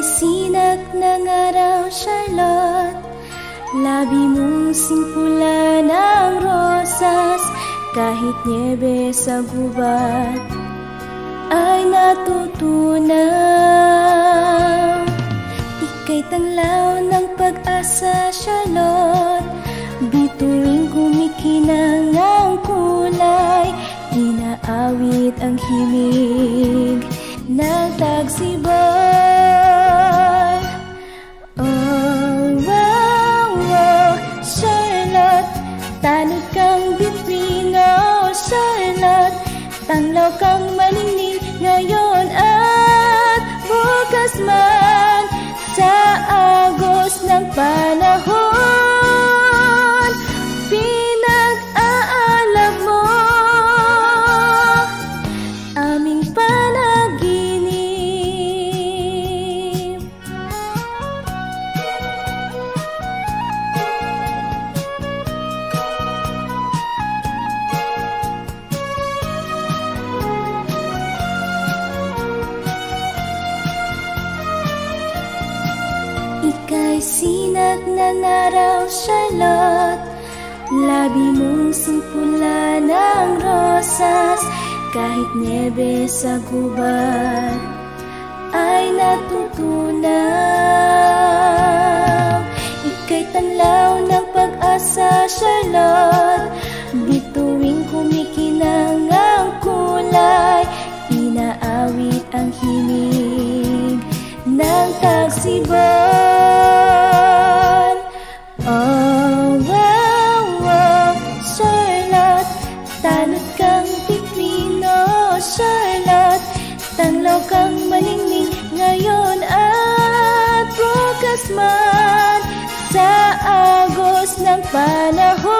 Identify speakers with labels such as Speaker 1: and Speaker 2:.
Speaker 1: sinak ng araw, Charlotte. Labi mong simpula ng rosas, kahit niebe sa gubat ay natutunaw. Ika'y tanglaw ng pag-asa, Charlotte. Bituing kumikinang ang kulay, inaawit ang himig ng tagsibol. Oh, wow, wow, Charlotte, tanod kang bituin, oh, Charlotte. Tanglaw kang maningning ngayon at bukas man, sa agos ng panahon. Pinag-aalab mo aming panaginip. Ika'y sinak ng araw, Charlotte. Labi mong simpula ng rosas, kahit niebe sa gubat ay natutunaw. Ika'y tanlaw ng pag-asa, Charlotte. Bituing kumikinang ang kulay, inaawit ang himig ng tagsibol. Oh, wow, wow, Charlotte, tanod kang bituin, oh, Charlotte. Tanglaw kang maningning ngayon at bukas man, sa agos ng panahon.